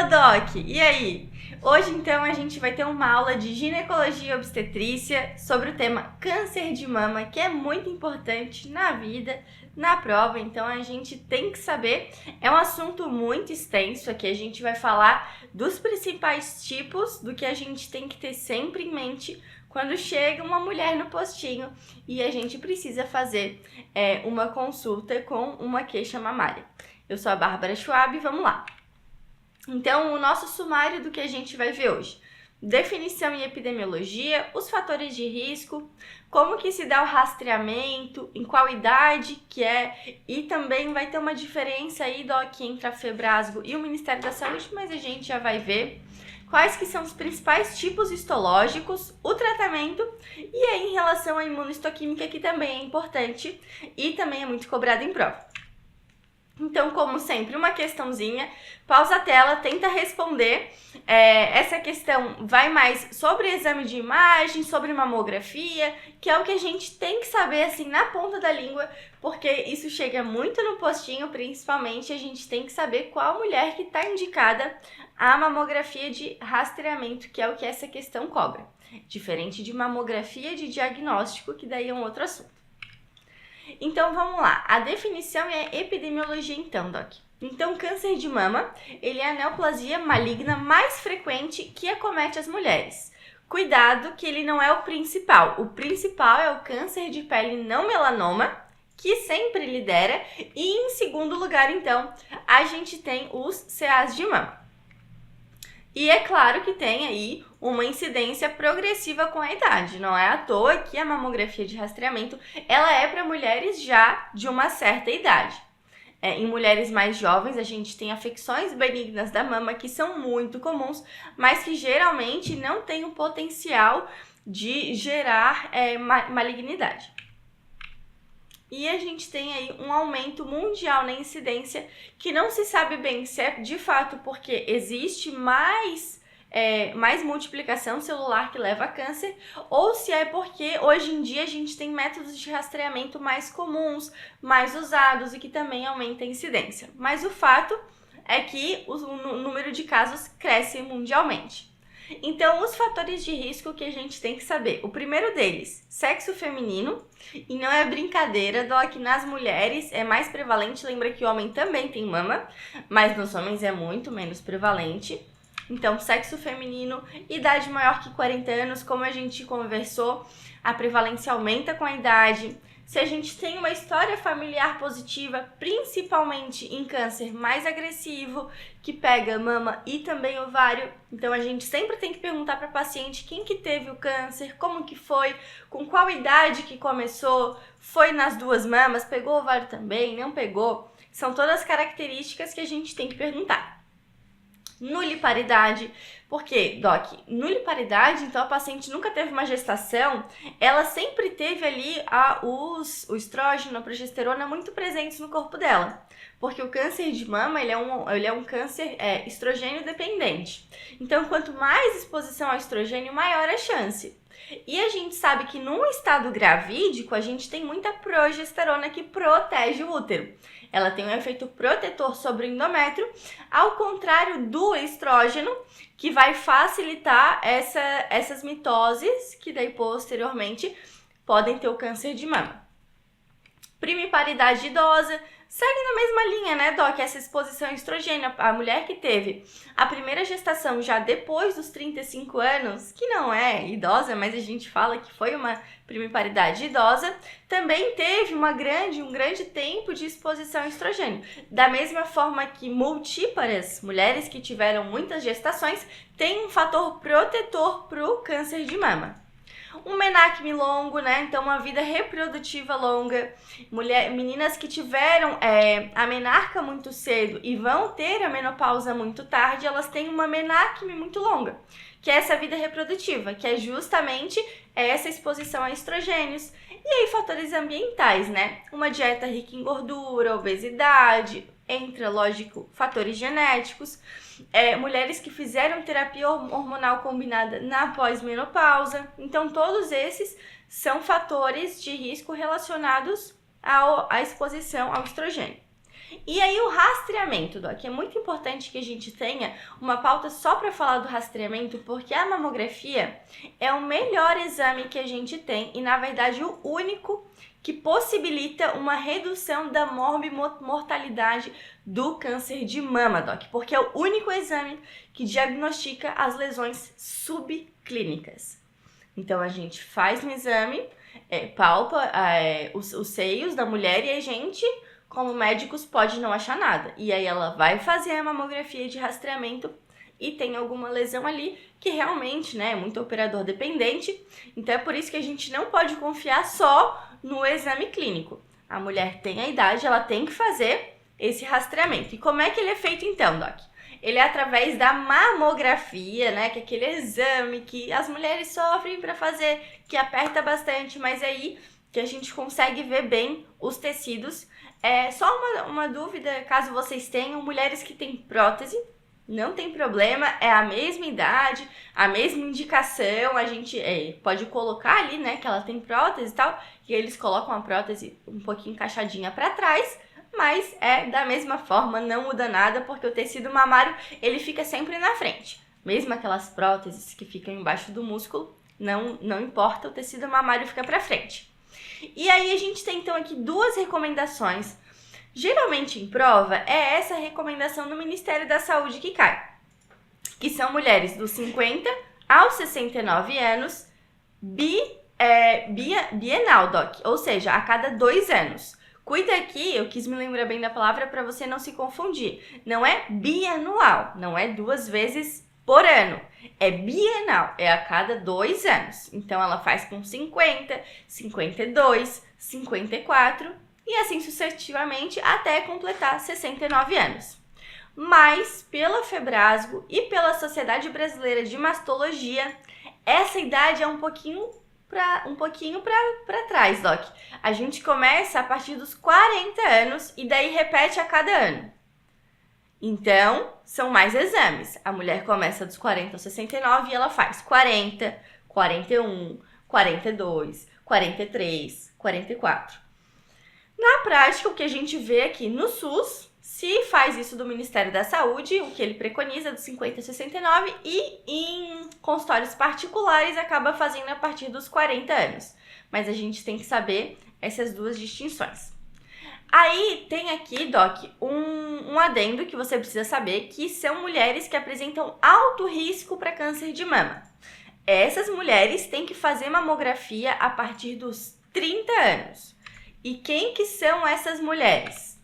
Doc! E aí? Hoje, então, a gente vai ter uma aula de ginecologia e obstetrícia sobre o tema câncer de mama, que é muito importante na vida, na prova, então a gente tem que saber. É um assunto muito extenso aqui, a gente vai falar dos principais tipos, do que a gente tem que ter sempre em mente quando chega uma mulher no postinho e a gente precisa fazer uma consulta com uma queixa mamária. Eu sou a Bárbara Schwab e vamos lá. Então, o nosso sumário do que a gente vai ver hoje. Definição e epidemiologia, os fatores de risco, como que se dá o rastreamento, em qual idade que é, e também vai ter uma diferença aí, Doc, entre a Febrasgo e o Ministério da Saúde, mas a gente já vai ver quais que são os principais tipos histológicos, o tratamento, e aí em relação à imunohistoquímica, que também é importante e também é muito cobrado em prova. Então, como sempre, uma questãozinha, pausa a tela, tenta responder. Essa questão vai mais sobre exame de imagem, sobre mamografia, que é o que a gente tem que saber assim na ponta da língua, porque isso chega muito no postinho, principalmente a gente tem que saber qual mulher que está indicada a mamografia de rastreamento, que é o que essa questão cobra. Diferente de mamografia de diagnóstico, que daí é um outro assunto. Então, vamos lá. A definição é epidemiologia, então, Doc. Então, câncer de mama, ele é a neoplasia maligna mais frequente que acomete as mulheres. Cuidado que ele não é o principal. O principal é o câncer de pele não melanoma, que sempre lidera. E em segundo lugar, então, a gente tem os CAs de mama. E é claro que tem aí uma incidência progressiva com a idade. Não é à toa que a mamografia de rastreamento ela é para mulheres já de uma certa idade. Em mulheres mais jovens, a gente tem afecções benignas da mama que são muito comuns, mas que geralmente não têm o potencial de gerar malignidade. E a gente tem aí um aumento mundial na incidência que não se sabe bem se é de fato porque existe mais multiplicação celular que leva a câncer ou se é porque hoje em dia a gente tem métodos de rastreamento mais comuns, mais usados e que também aumenta a incidência. Mas o fato é que o número de casos cresce mundialmente. Então, os fatores de risco que a gente tem que saber. O primeiro deles, sexo feminino. E não é brincadeira, Doc, nas mulheres é mais prevalente. Lembra que o homem também tem mama, mas nos homens é muito menos prevalente. Então, sexo feminino, idade maior que 40 anos, como a gente conversou, a prevalência aumenta com a idade. Se a gente tem uma história familiar positiva, principalmente em câncer mais agressivo, que pega mama e também ovário, então a gente sempre tem que perguntar para a paciente quem que teve o câncer, como que foi, com qual idade que começou, foi nas duas mamas, pegou ovário também, não pegou, são todas características que a gente tem que perguntar. Nuliparidade, porque, Doc, nuliparidade, então a paciente nunca teve uma gestação, ela sempre teve ali o estrógeno, a progesterona muito presentes no corpo dela, porque o câncer de mama, ele é um câncer estrogênio dependente, então quanto mais exposição ao estrogênio, maior a chance. E a gente sabe que num estado gravídico, a gente tem muita progesterona que protege o útero. Ela tem um efeito protetor sobre o endométrio, ao contrário do estrógeno, que vai facilitar essas mitoses, que daí posteriormente podem ter o câncer de mama. Primiparidade idosa, segue na mesma linha, né, Doc? Essa exposição a estrogênio, a mulher que teve a primeira gestação já depois dos 35 anos, que não é idosa, mas a gente fala que foi uma primiparidade idosa, também teve um grande tempo de exposição a estrogênio. Da mesma forma que multíparas, mulheres que tiveram muitas gestações, têm um fator protetor para o câncer de mama. Um menarque longo, né? Então, uma vida reprodutiva longa. Meninas que tiveram a menarca muito cedo e vão ter a menopausa muito tarde, elas têm uma menarquime muito longa, que é essa vida reprodutiva, que é justamente essa exposição a estrogênios. E aí, fatores ambientais, né? Uma dieta rica em gordura, obesidade, entra, lógico, fatores genéticos, mulheres que fizeram terapia hormonal combinada na pós-menopausa. Então, todos esses são fatores de risco relacionados à exposição ao estrogênio. E aí o rastreamento, Doc, é muito importante que a gente tenha uma pauta só para falar do rastreamento, porque a mamografia é o melhor exame que a gente tem e, na verdade, o único que possibilita uma redução da morbimortalidade do câncer de mama, Doc, porque é o único exame que diagnostica as lesões subclínicas. Então, a gente faz um exame, palpa os seios da mulher e a gente, como médicos, pode não achar nada. E aí ela vai fazer a mamografia de rastreamento e tem alguma lesão ali que realmente, né, é muito operador dependente. Então é por isso que a gente não pode confiar só no exame clínico. A mulher tem a idade, ela tem que fazer esse rastreamento. E como é que ele é feito então, Doc? Ele é através da mamografia, né, que é aquele exame que as mulheres sofrem para fazer, que aperta bastante, mas aí que a gente consegue ver bem os tecidos. Só uma dúvida, caso vocês tenham, mulheres que têm prótese, não tem problema, é a mesma idade, a mesma indicação, a gente pode colocar ali, né, que ela tem prótese e tal, e eles colocam a prótese um pouquinho encaixadinha para trás, mas da mesma forma, não muda nada, porque o tecido mamário, ele fica sempre na frente. Mesmo aquelas próteses que ficam embaixo do músculo, não importa, o tecido mamário fica para frente. E aí a gente tem então aqui duas recomendações. Geralmente em prova é essa recomendação do Ministério da Saúde que cai, que são mulheres dos 50 aos 69 anos, bienal, Doc, ou seja, a cada 2 anos. Cuida aqui, eu quis me lembrar bem da palavra para você não se confundir. Não é bianual, não é 2 vezes por ano. É bienal, é a cada 2 anos. Então, ela faz com 50, 52, 54 e assim sucessivamente até completar 69 anos. Mas, pela Febrasgo e pela Sociedade Brasileira de Mastologia, essa idade é um pouquinho para trás, Doc. A gente começa a partir dos 40 anos e daí repete a cada ano. Então, são mais exames. A mulher começa dos 40 aos 69 e ela faz 40, 41, 42, 43, 44. Na prática, o que a gente vê aqui no SUS, se faz isso do Ministério da Saúde, o que ele preconiza dos 50 a 69, e em consultórios particulares acaba fazendo a partir dos 40 anos. Mas a gente tem que saber essas duas distinções. Aí tem aqui, Doc, um adendo que você precisa saber, que são mulheres que apresentam alto risco para câncer de mama. Essas mulheres têm que fazer mamografia a partir dos 30 anos. E quem que são essas mulheres?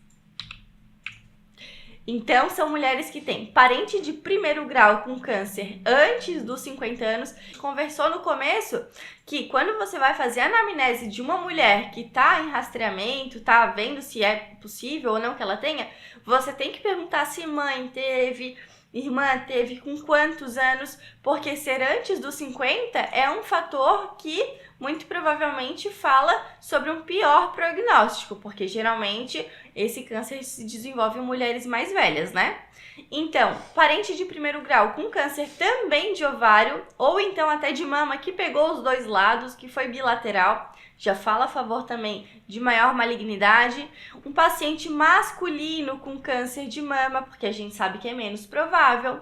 Então, são mulheres que têm parente de primeiro grau com câncer antes dos 50 anos. Conversou no começo que quando você vai fazer a anamnese de uma mulher que está em rastreamento, está vendo se é possível ou não que ela tenha, você tem que perguntar se mãe teve, irmã teve, com quantos anos, porque ser antes dos 50 é um fator que muito provavelmente fala sobre um pior prognóstico, porque geralmente esse câncer se desenvolve em mulheres mais velhas, né? Então, parente de primeiro grau com câncer também de ovário, ou então até de mama, que pegou os dois lados, que foi bilateral, já fala a favor também de maior malignidade. Um paciente masculino com câncer de mama, porque a gente sabe que é menos provável.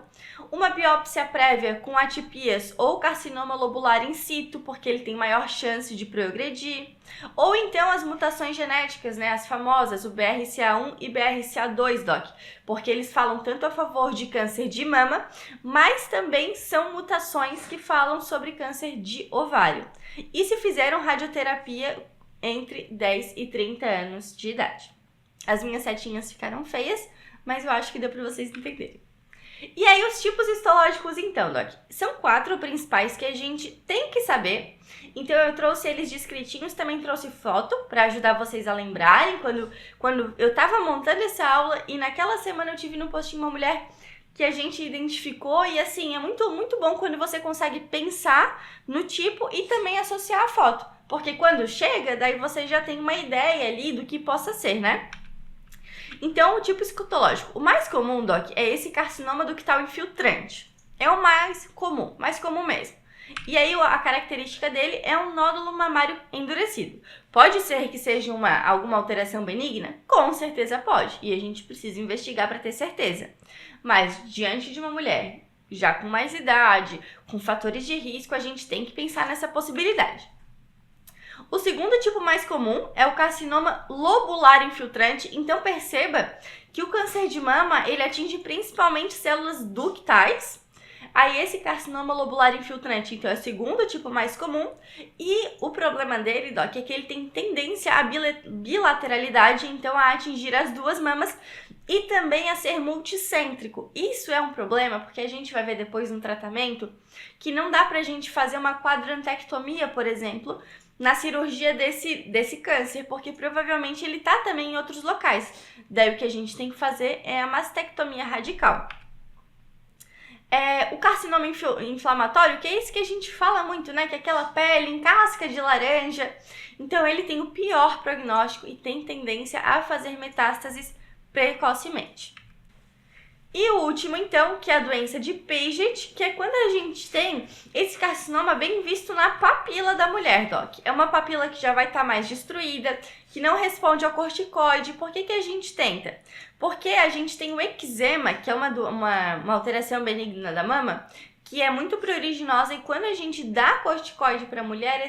Uma biópsia prévia com atipias ou carcinoma lobular in situ, porque ele tem maior chance de progredir. Ou então as mutações genéticas, né, as famosas, o BRCA1 e BRCA2, Doc, porque eles falam tanto a favor de câncer de mama, mas também são mutações que falam sobre câncer de ovário. E se fizeram radioterapia entre 10 e 30 anos de idade. As minhas setinhas ficaram feias, mas eu acho que deu para vocês entenderem. E aí os tipos histológicos então, Doc, são 4 principais que a gente tem que saber. Então eu trouxe eles descritinhos, também trouxe foto para ajudar vocês a lembrarem quando eu tava montando essa aula, e naquela semana eu tive no postinho uma mulher que a gente identificou, e assim, é muito, muito bom quando você consegue pensar no tipo e também associar a foto, porque quando chega, daí você já tem uma ideia ali do que possa ser, né? Então, o tipo escutológico, o mais comum, Doc, é esse carcinoma ductal infiltrante. É o mais comum mesmo. E aí a característica dele é um nódulo mamário endurecido. Pode ser que seja alguma alteração benigna? Com certeza pode, e a gente precisa investigar para ter certeza. Mas diante de uma mulher já com mais idade, com fatores de risco, a gente tem que pensar nessa possibilidade. O segundo tipo mais comum é o carcinoma lobular infiltrante. Então perceba que o câncer de mama, ele atinge principalmente células ductais. Aí esse carcinoma lobular infiltrante, então, é o segundo tipo mais comum. E o problema dele, Doc, é que ele tem tendência à bilateralidade, então a atingir as duas mamas e também a ser multicêntrico. Isso é um problema porque a gente vai ver depois no tratamento que não dá pra gente fazer uma quadrantectomia, por exemplo, na cirurgia desse câncer, porque provavelmente ele tá também em outros locais. Daí o que a gente tem que fazer é a mastectomia radical. O carcinoma inflamatório, que é esse que a gente fala muito, né? Que é aquela pele em casca de laranja. Então, ele tem o pior prognóstico e tem tendência a fazer metástases precocemente. E o último, então, que é a doença de Paget, que é quando a gente tem esse carcinoma bem visto na papila da mulher, Doc. É uma papila que já vai estar mais destruída, que não responde ao corticoide. Por que a gente tenta? Porque a gente tem o eczema, que é uma alteração benigna da mama, que é muito pruriginosa, e quando a gente dá corticoide para a mulher,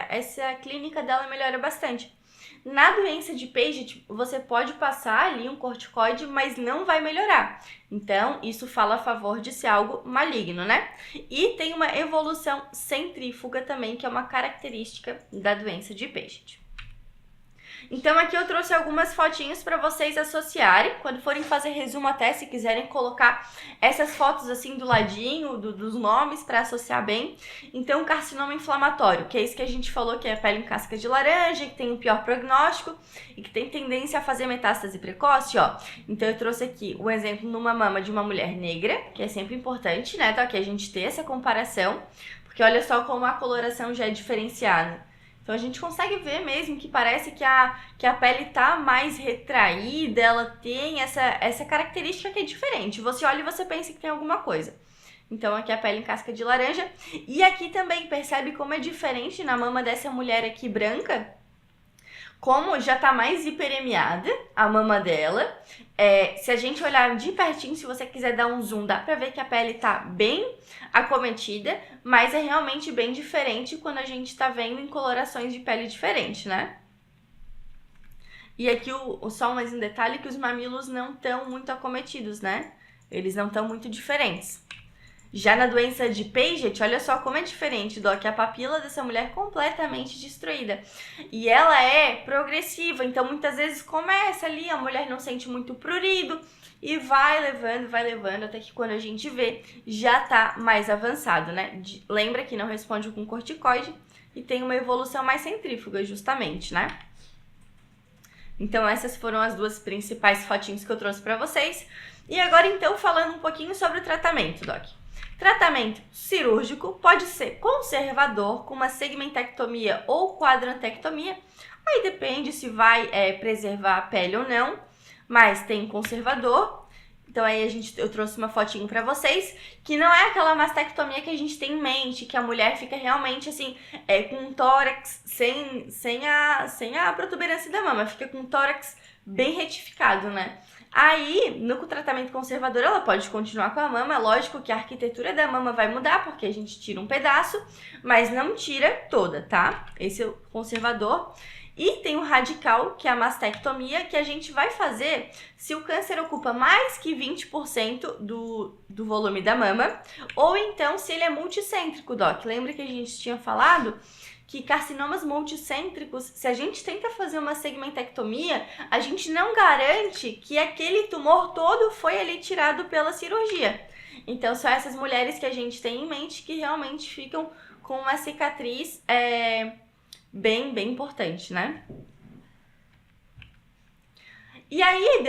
essa clínica dela melhora bastante. Na doença de Paget, você pode passar ali um corticoide, mas não vai melhorar. Então, isso fala a favor de ser algo maligno, né? E tem uma evolução centrífuga também, que é uma característica da doença de Paget. Então, aqui eu trouxe algumas fotinhos para vocês associarem. Quando forem fazer resumo até, se quiserem colocar essas fotos assim do ladinho, dos nomes para associar bem. Então, carcinoma inflamatório, que é isso que a gente falou, que é a pele em casca de laranja, que tem o pior prognóstico e que tem tendência a fazer metástase precoce, ó. Então, eu trouxe aqui o exemplo numa mama de uma mulher negra, que é sempre importante, né, tá? Que a gente ter essa comparação, porque olha só como a coloração já é diferenciada. Então, a gente consegue ver mesmo que parece que a pele tá mais retraída, ela tem essa característica que é diferente. Você olha e você pensa que tem alguma coisa. Então, aqui a pele em casca de laranja. E aqui também percebe como é diferente na mama dessa mulher aqui branca, como já tá mais hiperemiada a mama dela. Se a gente olhar de pertinho, se você quiser dar um zoom, dá pra ver que a pele tá bem acometida, mas é realmente bem diferente quando a gente tá vendo em colorações de pele diferentes, né? E aqui só mais um detalhe, que os mamilos não estão muito acometidos, né? Eles não estão muito diferentes. Já na doença de Paget, olha só como é diferente, Doc, a papila dessa mulher completamente destruída. E ela é progressiva, então muitas vezes começa ali, a mulher não sente muito prurido e vai levando, até que quando a gente vê, já tá mais avançado, né? Lembra que não responde com corticoide e tem uma evolução mais centrífuga, justamente, né? Então essas foram as duas principais fotinhos que eu trouxe pra vocês. E agora então falando um pouquinho sobre o tratamento, Doc. Tratamento cirúrgico pode ser conservador, com uma segmentectomia ou quadrantectomia. Aí depende se vai preservar a pele ou não, mas tem conservador. Então aí eu trouxe uma fotinho pra vocês, que não é aquela mastectomia que a gente tem em mente, que a mulher fica realmente assim, com um tórax sem a protuberância da mama, fica com um tórax bem retificado, né? Aí, no tratamento conservador, ela pode continuar com a mama. Lógico que a arquitetura da mama vai mudar, porque a gente tira um pedaço, mas não tira toda, tá? Esse é o conservador. E tem o radical, que é a mastectomia, que a gente vai fazer se o câncer ocupa mais que 20% do volume da mama, ou então se ele é multicêntrico, Doc. Lembra que a gente tinha falado que carcinomas multicêntricos, se a gente tenta fazer uma segmentectomia, a gente não garante que aquele tumor todo foi ali tirado pela cirurgia. Então, são essas mulheres que a gente tem em mente que realmente ficam com uma cicatriz bem importante, né? E aí,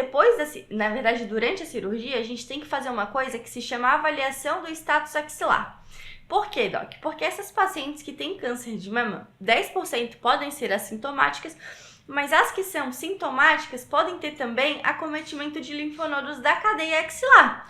na verdade, durante a cirurgia, a gente tem que fazer uma coisa que se chama avaliação do status axilar. Por quê, Doc? Porque essas pacientes que têm câncer de mama, 10% podem ser assintomáticas, mas as que são sintomáticas podem ter também acometimento de linfonodos da cadeia axilar.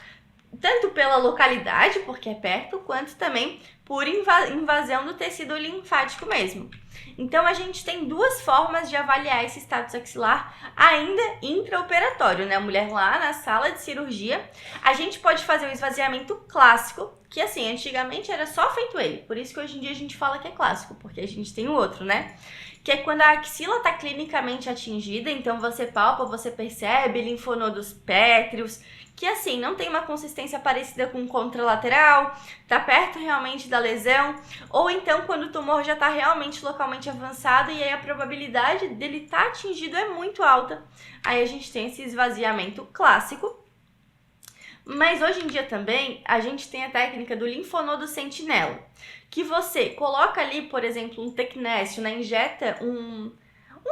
tanto pela localidade, porque é perto, quanto também por invasão do tecido linfático mesmo. Então, a gente tem duas formas de avaliar esse status axilar ainda intraoperatório, né? A mulher lá na sala de cirurgia, a gente pode fazer o esvaziamento clássico, que assim, antigamente era só feito ele, por isso que hoje em dia a gente fala que é clássico, porque a gente tem o outro, né? Que é quando a axila está clinicamente atingida, então você palpa, você percebe linfonodos pétreos, que assim, não tem uma consistência parecida com contralateral, tá perto realmente da lesão, ou então quando o tumor já está realmente localmente avançado e aí a probabilidade dele estar atingido é muito alta. Aí a gente tem esse esvaziamento clássico. Mas hoje em dia também a gente tem a técnica do linfonodo sentinela, que você coloca ali, por exemplo, um tecnésio, né? Injeta um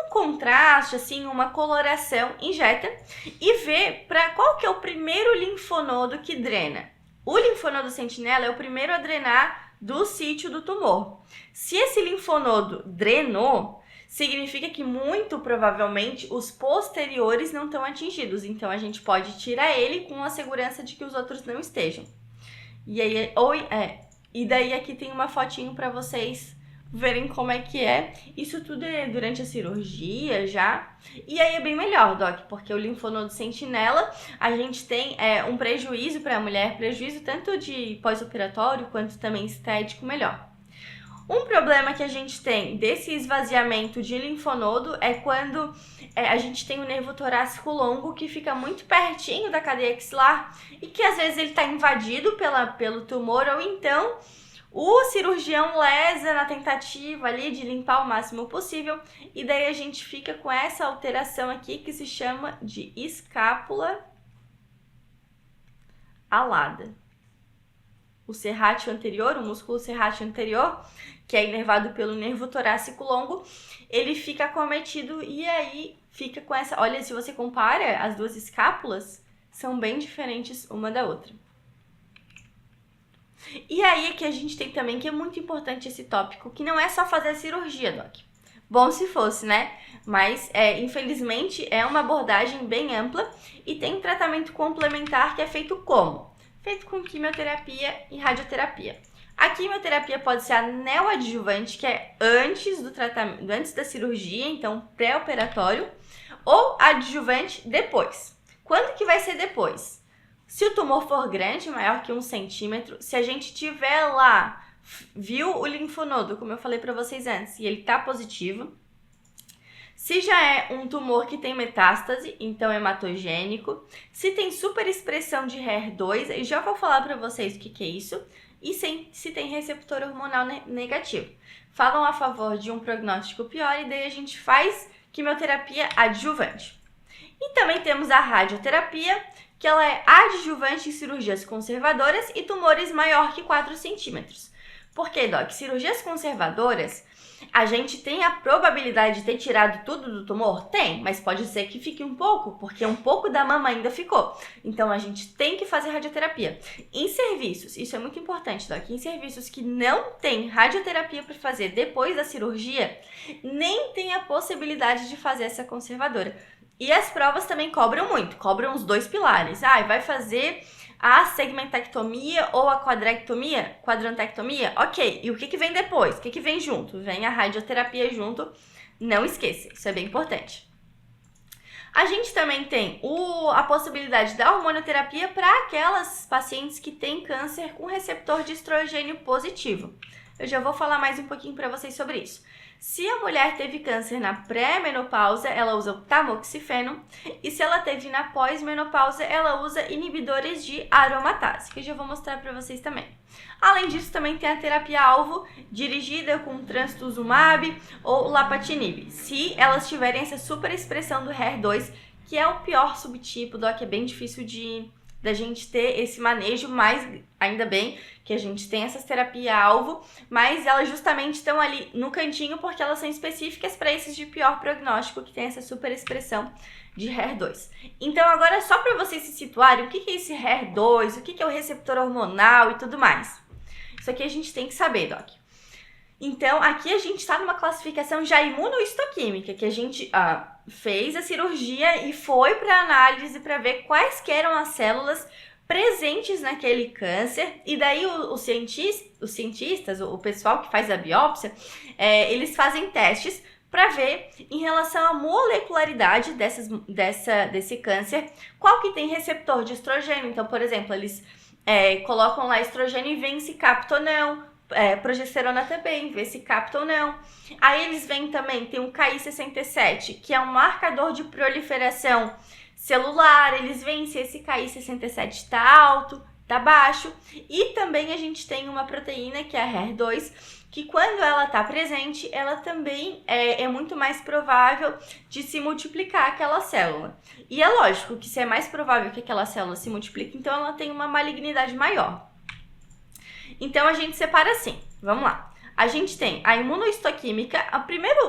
contraste, assim, uma coloração, injeta e vê para qual que é o primeiro linfonodo que drena. O linfonodo sentinela é o primeiro a drenar do sítio do tumor. Se esse linfonodo drenou, significa que muito provavelmente os posteriores não estão atingidos, então a gente pode tirar ele com a segurança de que os outros não estejam. E aí, e daí aqui tem uma fotinho para vocês verem como é que é. Isso tudo é durante a cirurgia já. E aí é bem melhor, Doc, porque o linfonodo sentinela, a gente tem um prejuízo para a mulher, prejuízo tanto de pós-operatório quanto também estético melhor. Um problema que a gente tem desse esvaziamento de linfonodo é quando a gente tem o nervo torácico longo que fica muito pertinho da cadeia axilar e que às vezes ele está invadido pelo tumor, ou então o cirurgião lesa na tentativa ali de limpar o máximo possível, e daí a gente fica com essa alteração aqui que se chama de escápula alada. O serrátil anterior, o músculo serrátil anterior, que é inervado pelo nervo torácico longo, ele fica acometido e aí fica com essa... Olha, se você compara as duas escápulas, são bem diferentes uma da outra. E aí é que a gente tem também, que é muito importante esse tópico, que não é só fazer a cirurgia, Doc. Bom se fosse, né? Mas, infelizmente, é uma abordagem bem ampla e tem um tratamento complementar que é feito como? Feito com quimioterapia e radioterapia. A quimioterapia pode ser a neoadjuvante, que é antes do tratamento, antes da cirurgia, então pré-operatório, ou adjuvante depois. Quando que vai ser depois? Se o tumor for grande, maior que 1 centímetro, se a gente tiver lá, viu o linfonodo, como eu falei para vocês antes, e ele tá positivo. Se já é um tumor que tem metástase, então hematogênico. Se tem superexpressão de HER2, eu já vou falar para vocês o que é isso. E se tem receptor hormonal negativo. Falam a favor de um prognóstico pior e daí a gente faz quimioterapia adjuvante. E também temos a radioterapia, que ela é adjuvante em cirurgias conservadoras e tumores maior que 4 centímetros. Por quê, Doc? Cirurgias conservadoras, a gente tem a probabilidade de ter tirado tudo do tumor? Tem, mas pode ser que fique um pouco, porque um pouco da mama ainda ficou. Então, a gente tem que fazer radioterapia. Em serviços, isso é muito importante, Doc, em serviços que não tem radioterapia para fazer depois da cirurgia, nem tem a possibilidade de fazer essa conservadora. E as provas também cobram muito, cobram os dois pilares. Vai fazer a segmentectomia ou a quadrantectomia? Ok, e o que vem depois? O que vem junto? Vem a radioterapia junto, não esqueça, isso é bem importante. A gente também tem a possibilidade da hormonioterapia para aquelas pacientes que têm câncer com receptor de estrogênio positivo. Eu já vou falar mais um pouquinho para vocês sobre isso. Se a mulher teve câncer na pré-menopausa, ela usa o tamoxifeno. E se ela teve na pós-menopausa, ela usa inibidores de aromatase, que eu já vou mostrar para vocês também. Além disso, também tem a terapia-alvo dirigida com trastuzumab ou lapatinib, se elas tiverem essa superexpressão do HER2, que é o pior subtipo, que é bem difícil da gente ter esse manejo, mas ainda bem que a gente tem essas terapia-alvo, mas elas justamente estão ali no cantinho porque elas são específicas para esses de pior prognóstico, que tem essa superexpressão de HER2. Então agora só para vocês se situarem, o que é esse HER2, o que é o receptor hormonal e tudo mais. Isso aqui a gente tem que saber, Doc. Então, aqui a gente está numa classificação já imunohistoquímica, que a gente fez a cirurgia e foi para análise para ver quais que eram as células presentes naquele câncer, e daí os cientistas, o pessoal que faz a biópsia, eles fazem testes para ver em relação à molecularidade desse câncer, qual que tem receptor de estrogênio. Então, por exemplo, eles colocam lá estrogênio e veem se capta ou não, progesterona também, vê se capta ou não. Aí eles veem também, tem um Ki-67, que é um marcador de proliferação celular, eles veem se esse Ki-67 está alto, está baixo. E também a gente tem uma proteína, que é a HER2, que quando ela está presente, ela também é muito mais provável de se multiplicar aquela célula. E é lógico que se é mais provável que aquela célula se multiplique, então ela tem uma malignidade maior. Então a gente separa assim, vamos lá. A gente tem a imunohistoquímica,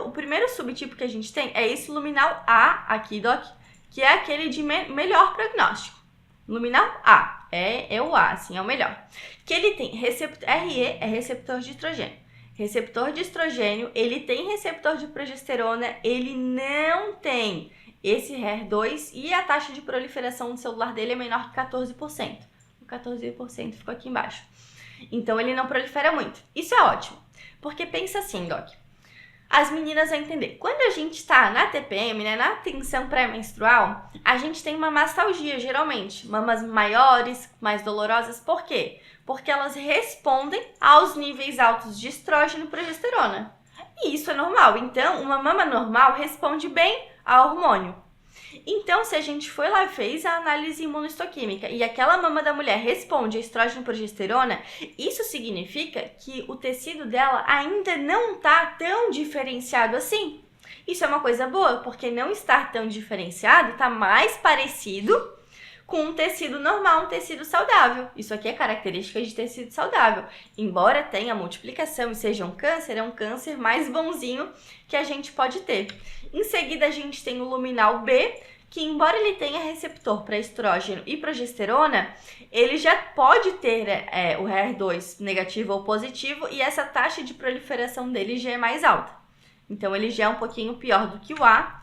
o primeiro subtipo que a gente tem é esse luminal A aqui, Doc, que é aquele de melhor prognóstico. Luminal A, é o A, assim, é o melhor. Que ele tem RE, é receptor de estrogênio. Receptor de estrogênio, ele tem receptor de progesterona, ele não tem esse HER2 e a taxa de proliferação do celular dele é menor que 14%. O 14% ficou aqui embaixo. Então ele não prolifera muito. Isso é ótimo, porque pensa assim, Doc. As meninas vão entender. Quando a gente está na TPM, né, na tensão pré-menstrual, a gente tem uma mastalgia, geralmente. Mamas maiores, mais dolorosas. Por quê? Porque elas respondem aos níveis altos de estrógeno e progesterona. E isso é normal. Então, uma mama normal responde bem ao hormônio. Então, se a gente foi lá e fez a análise imunohistoquímica e aquela mama da mulher responde a estrógeno e progesterona, isso significa que o tecido dela ainda não está tão diferenciado assim. Isso é uma coisa boa, porque não estar tão diferenciado está mais parecido com um tecido normal, um tecido saudável. Isso aqui é característica de tecido saudável. Embora tenha multiplicação e seja um câncer, é um câncer mais bonzinho que a gente pode ter. Em seguida, a gente tem o luminal B, que embora ele tenha receptor para estrógeno e progesterona, ele já pode ter o HER2 negativo ou positivo e essa taxa de proliferação dele já é mais alta. Então, ele já é um pouquinho pior do que o A.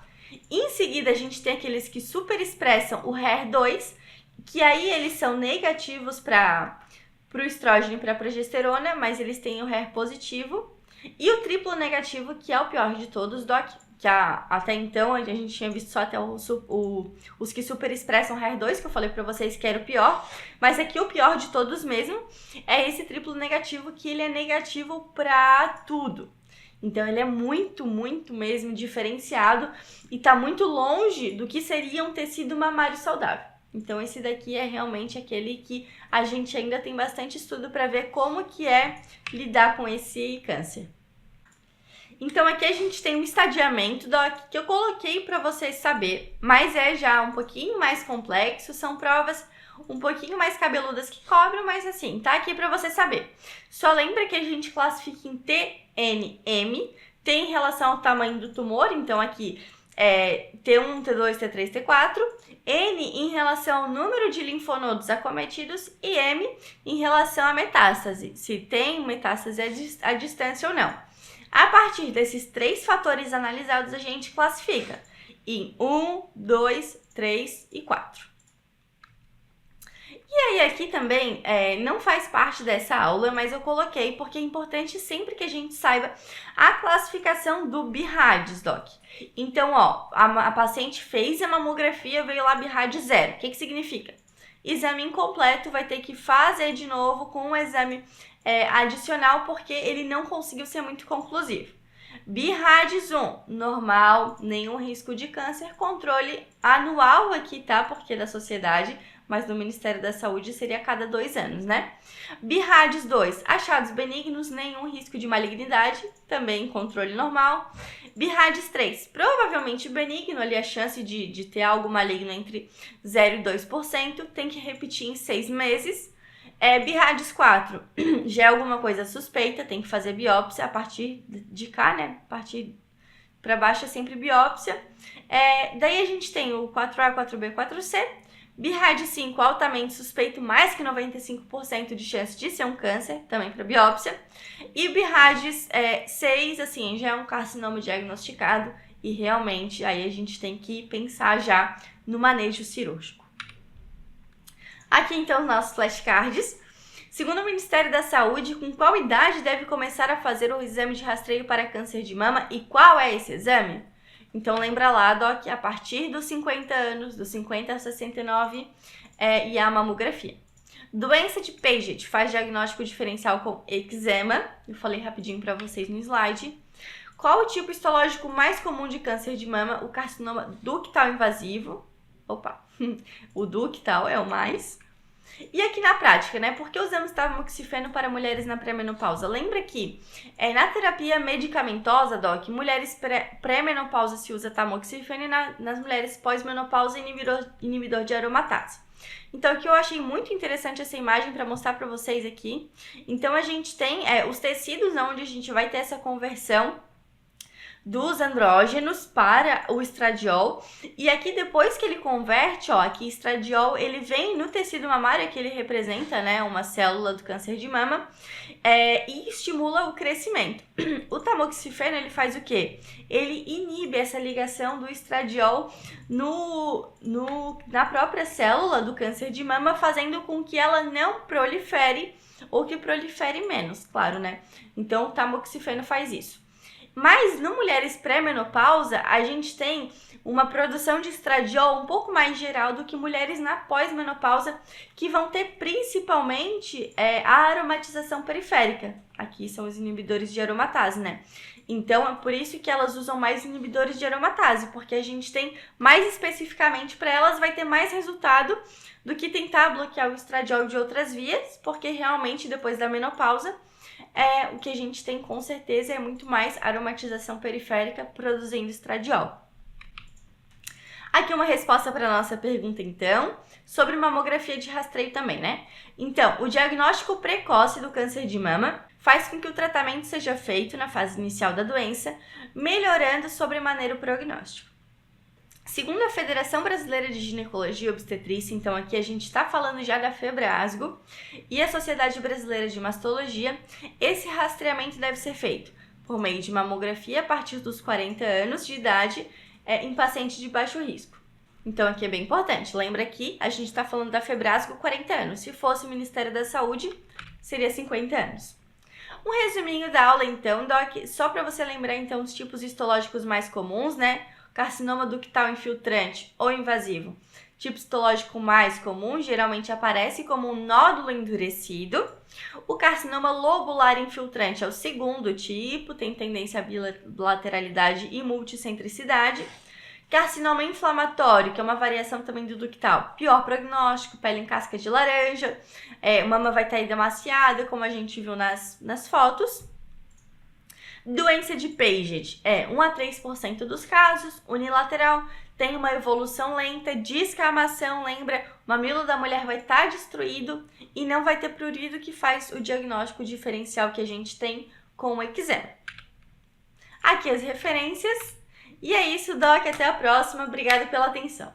Em seguida, a gente tem aqueles que superexpressam o HER2, que aí eles são negativos para o estrógeno e para a progesterona, mas eles têm o HER positivo. E o triplo negativo, que é o pior de todos, Doc, que até então a gente tinha visto só até os que superexpressam HER2, que eu falei para vocês que era o pior, mas aqui o pior de todos mesmo é esse triplo negativo, que ele é negativo para tudo. Então ele é muito, muito mesmo diferenciado e está muito longe do que seria um tecido mamário saudável. Então esse daqui é realmente aquele que a gente ainda tem bastante estudo para ver como que é lidar com esse câncer. Então aqui a gente tem um estadiamento, Doc, que eu coloquei para vocês saber, mas é já um pouquinho mais complexo, são provas um pouquinho mais cabeludas que cobram, mas assim, tá aqui para você saber. Só lembra que a gente classifica em TNM, tem relação ao tamanho do tumor, então aqui é T1, T2, T3, T4, N em relação ao número de linfonodos acometidos e M em relação à metástase, se tem metástase à distância ou não. A partir desses 3 fatores analisados, a gente classifica em 1, 2, 3 e 4. E aí aqui também não faz parte dessa aula, mas eu coloquei porque é importante sempre que a gente saiba a classificação do BIRADS, Doc. Então, ó, a paciente fez a mamografia, veio lá BIRADS 0. O que significa? Exame incompleto, vai ter que fazer de novo com um exame adicional porque ele não conseguiu ser muito conclusivo. BIRADS 1, normal, nenhum risco de câncer, controle anual aqui, tá? Porque é da sociedade, mas no Ministério da Saúde seria a cada 2 anos, né? BIRADS 2, achados benignos, nenhum risco de malignidade, também controle normal. BIRADS 3, provavelmente benigno, ali a chance de ter algo maligno entre 0 e 2%, tem que repetir em 6 meses. BIRADS 4, já é alguma coisa suspeita, tem que fazer biópsia a partir de cá, né? A partir para baixo é sempre biópsia. Daí a gente tem o 4A, 4B, 4C. BIRADS 5, altamente suspeito, mais que 95% de chance de ser um câncer, também para biópsia. E BIRADS 6, assim, já é um carcinoma diagnosticado e realmente aí a gente tem que pensar já no manejo cirúrgico. Aqui então os nossos flashcards. Segundo o Ministério da Saúde, com qual idade deve começar a fazer o exame de rastreio para câncer de mama e qual é esse exame? Então lembra lá, Doc, a partir dos 50 anos, dos 50 aos 69, e a mamografia. Doença de Paget faz diagnóstico diferencial com eczema. Eu falei rapidinho para vocês no slide. Qual o tipo histológico mais comum de câncer de mama? O carcinoma ductal invasivo. Opa, o ductal é o mais. E aqui na prática, né? Por que usamos tamoxifeno para mulheres na pré-menopausa? Lembra que na terapia medicamentosa, Doc, mulheres pré-menopausa se usa tamoxifeno e nas mulheres pós-menopausa inibidor de aromatase. Então aqui eu achei muito interessante essa imagem para mostrar para vocês aqui. Então a gente tem os tecidos onde a gente vai ter essa conversão dos andrógenos para o estradiol, e aqui depois que ele converte, aqui estradiol, ele vem no tecido mamário, que ele representa, né, uma célula do câncer de mama, e estimula o crescimento. O tamoxifeno, ele faz o quê? Ele inibe essa ligação do estradiol na própria célula do câncer de mama, fazendo com que ela não prolifere, ou que prolifere menos, claro, né? Então o tamoxifeno faz isso. Mas no mulheres pré-menopausa, a gente tem uma produção de estradiol um pouco mais geral do que mulheres na pós-menopausa, que vão ter principalmente a aromatização periférica. Aqui são os inibidores de aromatase, né? Então, é por isso que elas usam mais inibidores de aromatase, porque a gente tem, mais especificamente para elas, vai ter mais resultado do que tentar bloquear o estradiol de outras vias, porque realmente depois da menopausa, o que a gente tem com certeza é muito mais aromatização periférica produzindo estradiol. Aqui uma resposta para a nossa pergunta, então, sobre mamografia de rastreio também, né? Então, o diagnóstico precoce do câncer de mama faz com que o tratamento seja feito na fase inicial da doença, melhorando sobremaneira o prognóstico. Segundo a Federação Brasileira de Ginecologia e Obstetrícia, então aqui a gente está falando já da Febrasgo, e a Sociedade Brasileira de Mastologia, esse rastreamento deve ser feito por meio de mamografia a partir dos 40 anos de idade em pacientes de baixo risco. Então aqui é bem importante, lembra que a gente está falando da Febrasgo 40 anos, se fosse o Ministério da Saúde, seria 50 anos. Um resuminho da aula então, Doc, só para você lembrar então os tipos histológicos mais comuns, né? Carcinoma ductal infiltrante ou invasivo. Tipo histológico mais comum, geralmente aparece como um nódulo endurecido. O carcinoma lobular infiltrante é o segundo tipo, tem tendência à bilateralidade e multicentricidade. Carcinoma inflamatório, que é uma variação também do ductal. Pior prognóstico, pele em casca de laranja, mama vai estar edemaciada, como a gente viu nas fotos. Doença de Paget 1 a 3% dos casos, unilateral, tem uma evolução lenta, descamação, lembra? O mamilo da mulher vai estar destruído e não vai ter prurido, que faz o diagnóstico diferencial que a gente tem com o eczema. Aqui as referências. E é isso, Doc. Até a próxima. Obrigada pela atenção.